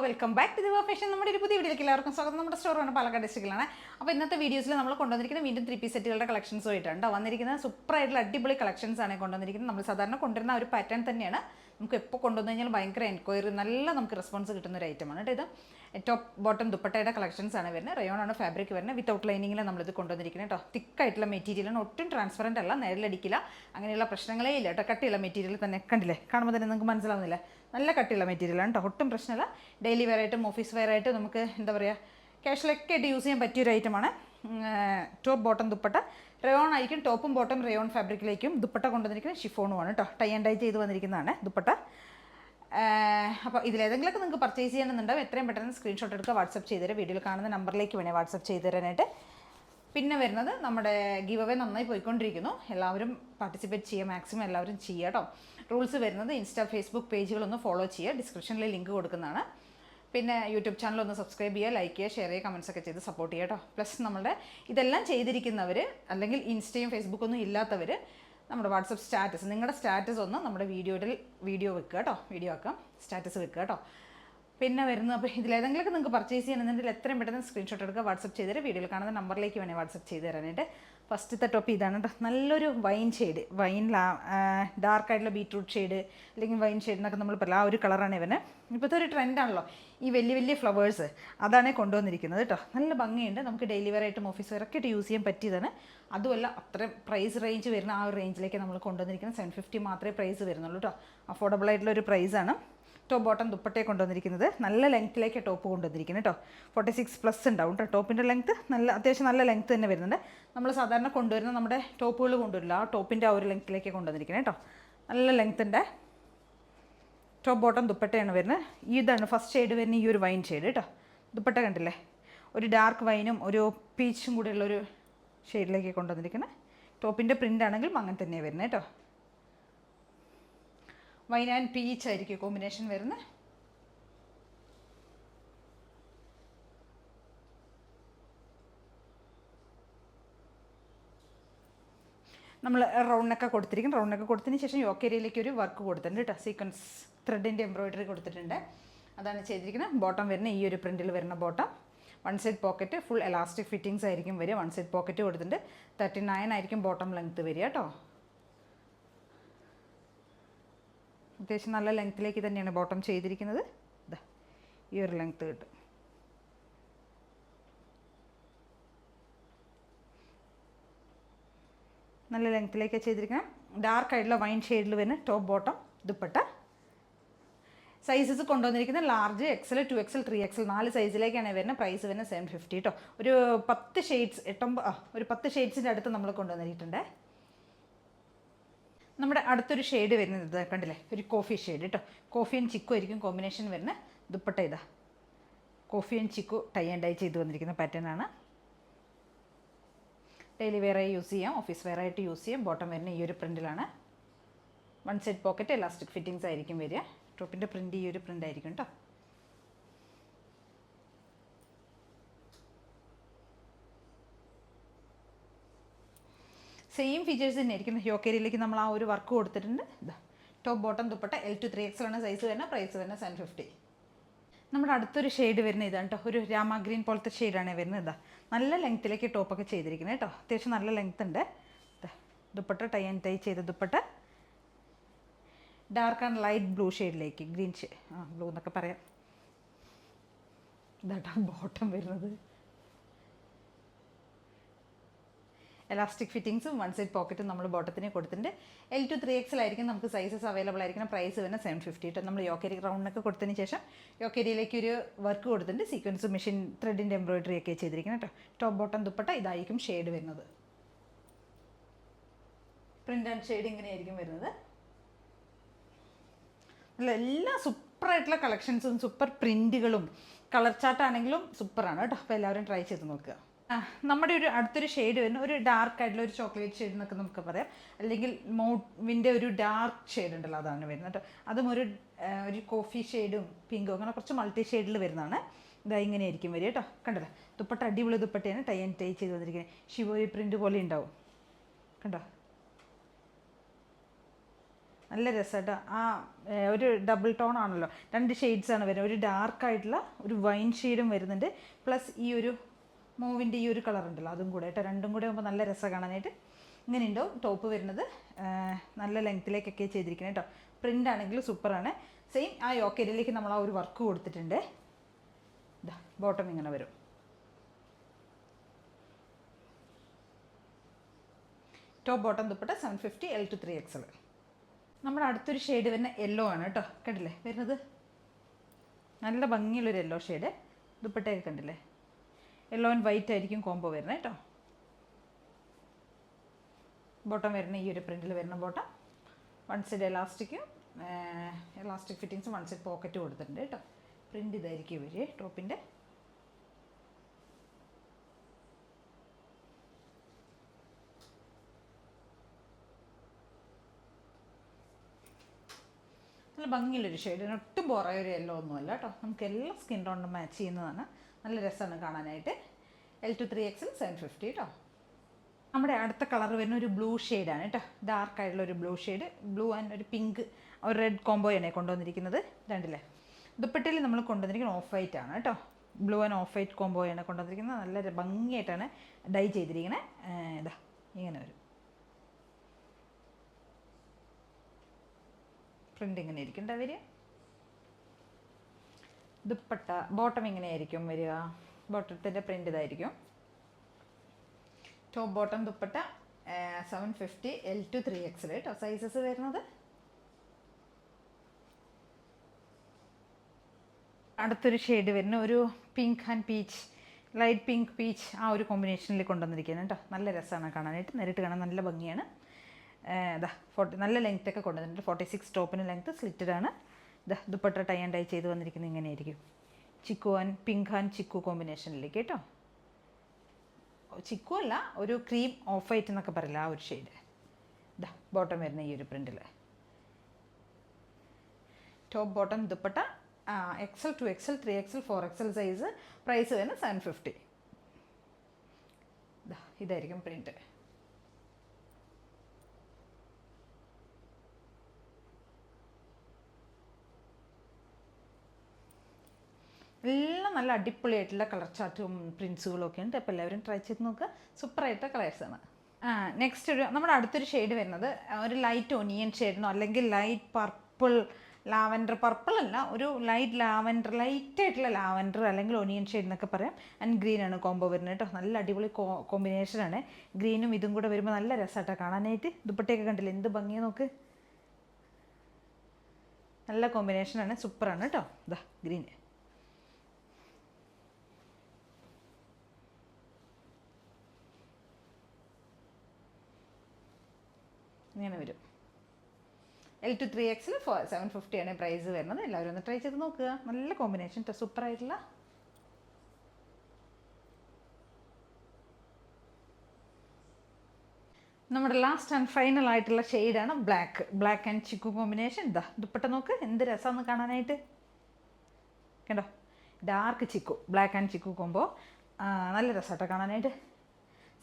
Welcome back to the fashion. നമ്മുടെ ഒരു പുതിയ വീഡിയോയിലേക്ക് എല്ലാവർക്കും സ്വാഗതം. നമ്മുടെ സ്റ്റോറാണ് പാലക്കാട് ഡിസ്ട്രിക്റ്റിലാണ്. അപ്പോൾ ഇന്നത്തെ വീഡിയോസിൽ നമ്മൾ കൊണ്ടുവന്നിരിക്കുന്ന വീണ്ടും 3 പീസ് സെറ്റുകളുടെ കളക്ഷൻസ് ആയിട്ടുണ്ട് വന്നിരിക്കുന്നത്. സൂപ്പറായിട്ടുള്ള അടിപൊളി കളക്ഷൻസ് ആണ് കൊണ്ടുവന്നിരിക്കുന്നത്. നമ്മൾ സാധാരണ കൊണ്ടുവരുന്ന ഒരു പാറ്റേൺ തന്നെയാണ്. നമുക്ക് എപ്പോൾ കൊണ്ടുവന്നു കഴിഞ്ഞാൽ ഭയങ്കര എൻക്വയറി, നല്ല നമുക്ക് റെസ്പോൺസ് കിട്ടുന്ന ഒരു ഐറ്റമാണ് കേട്ടോ. ഇത് ടോപ്പ് ബോട്ടം ദുപ്പട്ടയുടെ കളക്ഷൻസ് ആണ് വരുന്നത്. റയോൺ ആണ് ഫാബ്രിക് വരുന്നത്. വിത്തൗട്ട് ലൈനിങ്ങിൽ നമ്മളിത് കൊണ്ടുവന്നിരിക്കുന്നത് കേട്ടോ. തിക്കായിട്ടുള്ള മെറ്റീരിയലാണ്, ഒട്ടും ട്രാൻസ്പെറൻ്റ് അല്ല, നേരിലടിക്കില്ല, അങ്ങനെയുള്ള പ്രശ്നങ്ങളേ ഇല്ല കേട്ടോ. കട്ടിയുള്ള മെറ്റീരിയൽ തന്നെ കണ്ടില്ലേ, കാണുമ്പോൾ തന്നെ നിങ്ങൾക്ക് മനസ്സിലാവുന്നില്ല, നല്ല കട്ടിയുള്ള മെറ്റീരിയലാണ് കേട്ടോ, ഒട്ടും പ്രശ്നമില്ല. ഡെയിലി വെയർ ആയിട്ടും ഓഫീസ് വെയർ ആയിട്ടും നമുക്ക് എന്താ പറയുക, ക്യാഷിലൊക്കെ ആയിട്ട് യൂസ് ചെയ്യാൻ പറ്റിയൊരു ഐറ്റമാണ്. ടോപ്പ് ബോട്ടം ദുപ്പട്ട റയോൺ ആയിരിക്കും. ടോപ്പും ബോട്ടം റയോൺ ഫാബ്രിക്കിലേക്കും ദുപ്പട്ട കൊണ്ടുവന്നിരിക്കുന്നത് ഷിഫോണുമാണ് കേട്ടോ. ടൈ ആൻഡ് ഡൈ ചെയ്ത് വന്നിരിക്കുന്നതാണ് ദുപ്പട്ട. അപ്പോൾ ഇതിലേതെങ്കിലുമൊക്കെ നിങ്ങൾക്ക് പർച്ചേസ് ചെയ്യണമെന്നുണ്ടാവും. എത്രയും പെട്ടെന്ന് സ്ക്രീൻഷോട്ട് എടുക്കുക, വാട്സപ്പ് ചെയ്തുതരാം. വീഡിയോയിൽ കാണുന്ന നമ്പറിലേക്ക് വേണേൽ വാട്സപ്പ് ചെയ്ത് തരാനായിട്ട്. പിന്നെ വരുന്നത് നമ്മുടെ ഗീവ് അവേ നന്നായി പോയിക്കൊണ്ടിരിക്കുന്നു. എല്ലാവരും പാർട്ടിസിപ്പേറ്റ് ചെയ്യുക, മാക്സിമം എല്ലാവരും ചെയ്യുക കേട്ടോ. റൂൾസ് വരുന്നത് ഇൻസ്റ്റാ ഫേസ്ബുക്ക് പേജുകളൊന്ന് ഫോളോ ചെയ്യുക, ഡിസ്ക്രിപ്ഷനിൽ ലിങ്ക് കൊടുക്കുന്നതാണ്. പിന്നെ യൂട്യൂബ് ചാനൽ ഒന്ന് സബ്സ്ക്രൈബ് ചെയ്യുക, ലൈക്ക് ചെയ്യുക, ഷെയർ ചെയ്യുക, കമൻസ് ഒക്കെ ചെയ്ത് സപ്പോർട്ട് ചെയ്യുക കേട്ടോ. പ്ലസ് നമ്മുടെ ഇതെല്ലാം ചെയ്തിരിക്കുന്നവർ, അല്ലെങ്കിൽ ഇൻസ്റ്റയും ഫേസ്ബുക്കൊന്നും ഇല്ലാത്തവർ, നമ്മുടെ വാട്സപ്പ് സ്റ്റാറ്റസ്, നിങ്ങളുടെ സ്റ്റാറ്റസ് ഒന്ന് നമ്മുടെ വീഡിയോ വെക്കുക കേട്ടോ, വീഡിയോ ആക്കാം, സ്റ്റാറ്റസ് വെക്കുക കേട്ടോ. പിന്നെ വരുന്നത്, അപ്പോൾ ഇതിലേതെങ്കിലുമൊക്കെ നിങ്ങൾക്ക് പർച്ചേസ് ചെയ്യണമെന്നുണ്ടെങ്കിൽ എത്രയും പെട്ടെന്ന് സ്ക്രീൻഷോട്ട് എടുക്കുക, വാട്സപ്പ് ചെയ്ത് തരാം. വീഡിയോയിൽ കാണുന്ന നമ്പറിലേക്ക് വേണേൽ വാട്സപ്പ് ചെയ്ത് തരാനായിട്ട്. ഫസ്റ്റത്തെ ടോപ്പ് ഇതാണ് കേട്ടോ. നല്ലൊരു വൈൻ ഷെയ്ഡ്, ഡാർക്കായിട്ടുള്ള ബീട്രൂട്ട് ഷെയ്ഡ് അല്ലെങ്കിൽ വൈൻ ഷെയ്ഡ് എന്നൊക്കെ നമ്മൾ പറയാം. ആ ഒരു കളറാണ് ഇവന്. ഇപ്പോഴത്തെ ഒരു ട്രെൻഡാണല്ലോ ഈ വലിയ വലിയ ഫ്ലവേഴ്സ്, അതാണ് കൊണ്ടുവന്നിരിക്കുന്നത് കേട്ടോ. നല്ല ഭംഗിയുണ്ട്, നമുക്ക് ഡെയിലി വെയർ ആയിട്ടും ഓഫീസ് വെയർ ഒക്കെ ആയിട്ട് യൂസ് ചെയ്യാൻ പറ്റിയതാണ്. അതുമല്ല അത്രയും പ്രൈസ് റേഞ്ച് വരുന്ന ആ ഒരു റേഞ്ചിലേക്ക് നമ്മൾ കൊണ്ടുവന്നിരിക്കുന്നത്. 750 മാത്രമേ പ്രൈസ് വരുന്നുള്ളൂ കേട്ടോ. അഫോർഡബിൾ ആയിട്ടുള്ള ഒരു പ്രൈസാണ്. ടോപ്പ് ബോട്ടം ദുപ്പട്ടയെ കൊണ്ടുവന്നിരിക്കുന്നത്. നല്ല ലെങ്ത്തിലേക്ക് ടോപ്പ് കൊണ്ടുവന്നിരിക്കുന്നത് കേട്ടോ. 46+ ഉണ്ടാവും കേട്ടോ ടോപ്പിൻ്റെ ലെങ്ത്ത്. അത്യാവശ്യം നല്ല ലെങ്ത്ത് തന്നെ വരുന്നുണ്ട്. നമ്മൾ സാധാരണ കൊണ്ടുവരുന്ന നമ്മുടെ ടോപ്പുകൾ കൊണ്ടുവരില്ല, ആ ടോപ്പിൻ്റെ ആ ഒരു ലെങ്ത്തിലേക്ക് കൊണ്ടുവന്നിരിക്കുന്നത് കേട്ടോ. നല്ല ലെങ്ത്തിൻ്റെ ടോപ്പ് ബോട്ടം ദുപ്പട്ടയാണ് വരുന്നത്. ഇതാണ് ഫസ്റ്റ് ഷെയ്ഡ് വരുന്ന ഈ ഒരു വൈൻ ഷെയ്ഡ് കേട്ടോ. ദുപ്പട്ട കണ്ടില്ലേ, ഒരു ഡാർക്ക് വൈനും ഒരു പീച്ചും കൂടെയുള്ളൊരു ഷെയ്ഡിലേക്ക് കൊണ്ടുവന്നിരിക്കുന്നത്. ടോപ്പിൻ്റെ പ്രിൻ്റ് ആണെങ്കിലും അങ്ങനെ തന്നെയാണ് വരുന്നത് കേട്ടോ. വൈൻ ആൻഡ് പീച്ച് ആയിരിക്കും കോമ്പിനേഷൻ വരുന്നത്. നമ്മൾ റൗണ്ട് നെക്ക് കൊടുത്തിരിക്കും. റൗണ്ട് നെക്ക് കൊടുത്തതിന് ശേഷം യോക്ക് ഏരിയയിലേക്ക് ഒരു വർക്ക് കൊടുത്തിട്ടുണ്ട് കേട്ടോ. സീക്വൻസ് ത്രെഡിൻ്റെ എംബ്രോയിഡറി കൊടുത്തിട്ടുണ്ട്, അതാണ് ചെയ്തിരിക്കുന്നത്. ബോട്ടം വരുന്ന ഈ ഒരു പ്രിൻറ്റിൽ വരുന്ന bottom. 1 side pocket, full elastic fittings ആയിരിക്കും വരിക. 1 സൈഡ് പോക്കറ്റ് കൊടുത്തിട്ടുണ്ട്. 39 ആയിരിക്കും ബോട്ടം ലെങ്ത്ത് വരിക കേട്ടോ. അത്യാവശ്യം നല്ല ലെങ്ത്തിലേക്ക് തന്നെയാണ് ബോട്ടം ചെയ്തിരിക്കുന്നത്. ഇതാ ഈ ഒരു ലെങ്ത്ത് കിട്ടും. നല്ല ലെങ്ത്തിലേക്ക് ചെയ്തിരിക്കണം. ഡാർക്ക് ആയിട്ടുള്ള വൈൻ ഷെയ്ഡിൽ വരുന്ന ടോപ്പ് ബോട്ടം ദുപ്പട്ട. സൈസസ് കൊണ്ടുവന്നിരിക്കുന്നത് ലാർജ്, XL, 2XL, 3XL 4 സൈസിലേക്കാണ് വരുന്നത്. പ്രൈസ് വരുന്നത് 750 കേട്ടോ. ഒരു 10 ഷെയ്ഡ്സ്, ഒരു 10 ഷെയ്ഡ്സിൻ്റെ അടുത്ത് നമ്മൾ കൊണ്ടുവന്നിട്ടുണ്ട്. നമ്മുടെ അടുത്തൊരു ഷെയ്ഡ് വരുന്നത് ഇത് കണ്ടില്ലേ, ഒരു കോഫി ഷെയ്ഡ് കേട്ടോ. കോഫി ആൻഡ് ചിക്കു ആയിരിക്കും കോമ്പിനേഷൻ വരുന്നത്. ദുപ്പട്ട ഇതാ coffee and chikoo tie and dye ചെയ്ത് വന്നിരിക്കുന്ന പാറ്റേൺ ആണ്. ഡെയിലി വെയറായി യൂസ് ചെയ്യാം, ഓഫീസ് വെയറായിട്ട് യൂസ് ചെയ്യാം. ബോട്ടം വരുന്ന ഈ ഒരു പ്രിൻറ്റിലാണ്. 1 സൈഡ് പോക്കറ്റ്, എലാസ്റ്റിക് ഫിറ്റിങ്സ് ആയിരിക്കും വരിക. ടോപ്പിൻ്റെ പ്രിൻ്റ് ഈ ഒരു പ്രിൻ്റ് ആയിരിക്കും കേട്ടോ. സെയിം ഫീച്ചേഴ്സ് തന്നെ ആയിരിക്കും. യോക്ക് ഏരിയയിലേക്ക് നമ്മൾ ആ ഒരു വർക്ക് കൊടുത്തിട്ടുണ്ട്. ഇതാ top bottom dupatta L to 3XL ആണ് സൈസ് വരുന്നത്. പ്രൈസ് വരുന്നത് 750. നമ്മുടെ അടുത്തൊരു ഷെയ്ഡ് വരുന്നത് ഇതാണ് കേട്ടോ. ഒരു രാമ ഗ്രീൻ പോലത്തെ ഷെയ്ഡാണ് വരുന്നത്. ഇതാ നല്ല ലെങ്ത്തിലേക്ക് ടോപ്പൊക്കെ ചെയ്തിരിക്കുന്നത് കേട്ടോ. അത്യാവശ്യം നല്ല ലെങ്ത്ത് ഉണ്ട്. ദുപ്പട്ട ടൈ ആൻഡ് ടൈ ചെയ്ത dupatta. Dark and light blue ഷെയ്ഡിലേക്ക്, ഗ്രീൻ ബ്ലൂ എന്നൊക്കെ പറയാം. ഇതാട്ടോ ബോട്ടം വരുന്നത്. എലാസ്റ്റിക് ഫിറ്റിങ്സും 1 സൈഡ് പോക്കറ്റും നമ്മൾ ബോട്ടത്തിന് കൊടുത്തിട്ടുണ്ട്. L to 3XL ആയിരിക്കും നമുക്ക് സൈസസ് അവൈലബിൾ ആയിരിക്കണം. പ്രൈസ് വരുന്നത് 750 കേട്ടോ. നമ്മൾ യോക്കേരി റൗണ്ടിനൊക്കെ കൊടുത്തതിന് ശേഷം യോക്കേരിയിലേക്ക് ഒരു വർക്ക് കൊടുത്തിട്ടുണ്ട്. സീക്വൻസ് മെഷീൻ ത്രെഡിൻ്റെ എംബ്രോയിഡറി ഒക്കെ ചെയ്തിരിക്കുന്നത് കേട്ടോ. ടോപ്പ് ബോട്ടം ദുപ്പട്ട ഇതായിരിക്കും ഷെയ്ഡ് വരുന്നത്. പ്രിൻ്റ് ആൻഡ് ഷെയ്ഡ് ഇങ്ങനെയായിരിക്കും വരുന്നത്. എല്ലാ സൂപ്പറായിട്ടുള്ള കളക്ഷൻസും സൂപ്പർ പ്രിൻറ്റുകളും കളർ ചാർട്ടാണെങ്കിലും സൂപ്പറാണ് കേട്ടോ. അപ്പോൾ എല്ലാവരും ട്രൈ ചെയ്ത് നോക്കുക. നമ്മുടെ ഒരു അടുത്തൊരു ഷെയ്ഡ് വരുന്ന ഒരു ഡാർക്ക് ആയിട്ടുള്ള ഒരു ചോക്ലേറ്റ് ഷെയ്ഡ് എന്നൊക്കെ നമുക്ക് പറയാം, അല്ലെങ്കിൽ മൗവിൻ്റെ ഒരു ഡാർക്ക് ഷെയ്ഡ് ഉണ്ടല്ലോ, അതാണ് വരുന്നത് കേട്ടോ. അതും ഒരു കോഫി ഷെയ്ഡും പിങ്കും അങ്ങനെ കുറച്ച് മൾട്ടി ഷെയ്ഡിൽ വരുന്നതാണ്. ഇതാ ഇങ്ങനെ ആയിരിക്കും വരിക കേട്ടോ. കണ്ടല്ലോ, ദുപ്പട്ട അടിപൊളി ദുപ്പട്ടയാണ്, ടൈ ആൻഡ് ടൈ ചെയ്ത് വന്നിരിക്കുന്നത്. ഷിവോരി പ്രിൻ്റ് പോലെ ഉണ്ടാവും കണ്ടോ. നല്ല രസമായിട്ട് ഒരു ഡബിൾ ടോൺ ആണല്ലോ, 2 ഷെയ്ഡ്സാണ് വരുന്നത്. ഒരു ഡാർക്കായിട്ടുള്ള ഒരു വൈൻ ഷെയ്ഡും വരുന്നുണ്ട്, പ്ലസ് ഈ ഒരു മൂവിൻ്റെ ഈ ഒരു കളർ ഉണ്ടല്ലോ അതും കൂടെ കേട്ടോ. രണ്ടും കൂടെ ആകുമ്പോൾ നല്ല രസം കാണാനായിട്ട്. ഇങ്ങനെ ഉണ്ടാവും ടോപ്പ് വരുന്നത്. നല്ല ലെങ്ത്തിലേക്കൊക്കെ ചെയ്തിരിക്കുന്നത് കേട്ടോ. പ്രിൻ്റ് ആണെങ്കിൽ സൂപ്പറാണ്. സെയിം ആ യോക്കേരിയിലേക്ക് നമ്മൾ ആ ഒരു വർക്ക് കൊടുത്തിട്ടുണ്ട്. ഇതാ ബോട്ടം ഇങ്ങനെ വരും. Top bottom dupatta 750 L to 3XL. നമ്മുടെ അടുത്തൊരു ഷെയ്ഡ് വരുന്ന യെല്ലോ ആണ് കേട്ടോ. കണ്ടില്ലേ വരുന്നത് നല്ല ഭംഗിയുള്ളൊരു യെല്ലോ ഷെയ്ഡ്. ദുപ്പട്ടയൊക്കെ കണ്ടില്ലേ, യെല്ലോ ആൻഡ് വൈറ്റ് ആയിരിക്കും കോംബോ വരുന്നത് കേട്ടോ. ബോട്ടം വരുന്ന ഈ ഒരു പ്രിൻറ്റിൽ വരുന്ന ബോട്ടം. 1 സൈഡ് എലാസ്റ്റിക്കും എലാസ്റ്റിക് ഫിറ്റിങ്സും 1 സൈഡ് പോക്കറ്റ് കൊടുത്തിട്ടുണ്ട് കേട്ടോ. പ്രിൻ്റ് ഇതായിരിക്കും വരിക ടോപ്പിൻ്റെ. നല്ല ഭംഗിയുള്ളൊരു ഷെയ്ഡ്, ഒട്ടും ബോറായ ഒരു യെല്ലോ ഒന്നുമല്ല കേട്ടോ. നമുക്ക് എല്ലാ സ്കിൻ ടോണിനും മാച്ച് ചെയ്യുന്നതാണ്. നല്ല രസമാണ് കാണാനായിട്ട്. L to 3XL 750 കേട്ടോ. നമ്മുടെ അടുത്ത കളർ വരുന്ന ഒരു ബ്ലൂ ഷെയ്ഡാണ് കേട്ടോ. ഡാർക്കായിട്ടുള്ള ഒരു ബ്ലൂ ഷെയ്ഡ്, ബ്ലൂ ആൻഡ് ഒരു പിങ്ക് ഒരു റെഡ് കോംബോയാണ് കൊണ്ടുവന്നിരിക്കുന്നത്. രണ്ടില്ലേ ദുപ്പട്ടയിൽ നമ്മൾ കൊണ്ടുവന്നിരിക്കുന്നത് ഓഫ് വൈറ്റ് ആണ് കേട്ടോ. ബ്ലൂ ആൻഡ് ഓഫ് വൈറ്റ് കോംബോയാണ് കൊണ്ടുവന്നിരിക്കുന്നത്. നല്ല ഭംഗിയായിട്ടാണ് ഡൈ ചെയ്തിരിക്കുന്നത്. ഇതാ ഇങ്ങനെ വരും പ്രിൻ്റ്. ഇങ്ങനെ ഇരിക്കും വരിക. ദുപ്പട്ട ബോട്ടം ഇങ്ങനെയായിരിക്കും വരിക. ബോട്ടത്തിൻ്റെ പ്രിൻ്റ് ഇതായിരിക്കും. Top bottom dupatta 750 L to 3XL കേട്ടോ. സൈസസ് വരുന്നത്. അടുത്തൊരു ഷെയ്ഡ് വരുന്ന ഒരു pink and peach, light pink peach ആ ഒരു കോമ്പിനേഷനിൽ കൊണ്ടുവന്നിരിക്കുന്നത് കേട്ടോ. നല്ല രസമാണ് കാണാനായിട്ട്. നേരിട്ട് കാണാൻ നല്ല ഭംഗിയാണ്. ഇതാ നല്ല ലെങ്ത്തൊക്കെ കൊണ്ടുവന്നിട്ടുണ്ട്. 46 ടോപ്പിന് ലെങ്ത്ത് സ്ലിറ്റഡ് ആണ്. ഇതാ ദുപ്പട്ട ടൈ ആൻഡ് ഡൈ ചെയ്ത് വന്നിരിക്കുന്നത് ഇങ്ങനെയായിരിക്കും. Chikoo and pink and chikoo കോമ്പിനേഷനിലേക്ക് കേട്ടോ. ചിക്കു അല്ല, ഒരു ക്രീം ഓഫ് വൈറ്റ് എന്നൊക്കെ പറയില്ല ആ ഒരു ഷെയ്ഡ്. ഇതാ ബോട്ടം വരുന്ന ഈ ഒരു പ്രിൻറ്റിൽ. Top bottom dupatta XL 2XL 3XL 4XL size. Price വരുന്നത് 750. ഇതായിരിക്കും പ്രിൻറ്റ്. എല്ലാം നല്ല അടിപൊളിയായിട്ടുള്ള കളർ ചാർട്ടും പ്രിൻസുകളും ഒക്കെ ഉണ്ട്. അപ്പോൾ എല്ലാവരും ട്രൈ ചെയ്ത് നോക്കുക. സൂപ്പറായിട്ടുള്ള കളേഴ്സാണ്. നെക്സ്റ്റ് നമ്മുടെ അടുത്തൊരു ഷെയ്ഡ് വരുന്നത് ഒരു ലൈറ്റ് ഒനിയൻ ഷെയ്ഡിനോ അല്ലെങ്കിൽ ലൈറ്റ് പർപ്പിൾ, ലാവൻഡർ പർപ്പിൾ അല്ല, ഒരു ലൈറ്റ് ലാവൻഡർ, ലൈറ്റായിട്ടുള്ള ലാവൻഡർ അല്ലെങ്കിൽ ഒനിയൻ ഷെയ്ഡ് എന്നൊക്കെ പറയാം. ആൻഡ് ഗ്രീൻ ആണ് കോംബോ വരുന്നത് കേട്ടോ. നല്ല അടിപൊളി കോമ്പിനേഷനാണ്. ഗ്രീനും ഇതും കൂടെ വരുമ്പോൾ നല്ല രസമായിട്ടാണ് കാണാനായിട്ട്. ദുപ്പട്ടയൊക്കെ കണ്ടില്ലേ എന്ത് ഭംഗിയാണ് നോക്ക്. നല്ല കോമ്പിനേഷനാണ്, സൂപ്പറാണ് കേട്ടോ. ഇതാ ഗ്രീൻ. ഇങ്ങനെ വരും. L to 3XL 750 ആണ് പ്രൈസ് വരുന്നത്. എല്ലാവരും ഒന്ന് ട്രൈ ചെയ്ത് നോക്കുക. നല്ല കോമ്പിനേഷൻ, സൂപ്പറായിട്ടുള്ള. നമ്മുടെ ലാസ്റ്റ് ആൻഡ് ഫൈനൽ ആയിട്ടുള്ള ഷെയ്ഡാണ് ബ്ലാക്ക് ആൻഡ് ചിക്കു കോമ്പിനേഷൻ. ഇതാ ദുപ്പട്ട നോക്ക് എന്ത് രസമാണെന്ന് കാണാനായിട്ട്. കണ്ടോ, dark chikoo, black and chikoo combo. നല്ല രസമായിട്ടോ കാണാനായിട്ട്.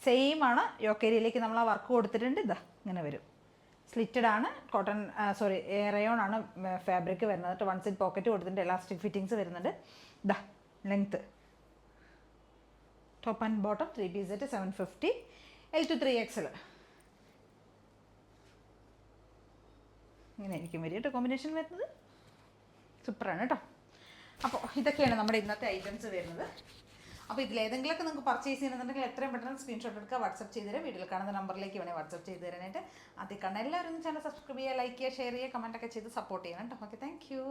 സെയിം ആണ്, യോക്കേരിയിലേക്ക് നമ്മൾ ആ വർക്ക് കൊടുത്തിട്ടുണ്ട്. ഇതാ ഇങ്ങനെ വരും. സ്ലിറ്റഡ് ആണ്, കോട്ടൺ റയോൺ ആണ് ഫാബ്രിക് വരുന്നത്. 1 സൈഡ് പോക്കറ്റ് കൊടുത്തിട്ടുണ്ട്, എലാസ്റ്റിക് ഫിറ്റിങ്സ് വരുന്നുണ്ട്. ഇതാ length. Top and bottom 3 piece set 750 L to 3XL. ഇങ്ങനെ ആയിരിക്കും വരിക കേട്ടോ കോമ്പിനേഷൻ വരുന്നത്. സൂപ്പറാണ് കേട്ടോ. അപ്പോൾ ഇതൊക്കെയാണ് നമ്മുടെ ഇന്നത്തെ ഐറ്റംസ് വരുന്നത്. അപ്പോൾ ഇതിലേതെങ്കിലുമൊക്കെ നിങ്ങൾക്ക് പർച്ചേസ് ചെയ്യണമെന്നുണ്ടെങ്കിൽ എത്രയും പെട്ടെന്ന് സ്ക്രീൻഷോട്ട് എടുക്കുക, വാട്സപ്പ് ചെയ്ത് തരാം. വീഡിയോയിൽ കാണുന്ന നമ്പറിലേക്ക് വേണേൽ വാട്സപ്പ് ചെയ്ത് തരാനായിട്ട്. അതിൽ കാണാൻ എല്ലാവരും ചാനൽ സബ്സ്ക്രൈബ് ചെയ്യുക, ലൈക്ക് ചെയ്യുക, ഷെയർ ചെയ്യുക, കമൻറ്റൊക്കെ ചെയ്ത് സപ്പോർട്ട് ചെയ്യണം കേട്ടോ. Okay, thank you.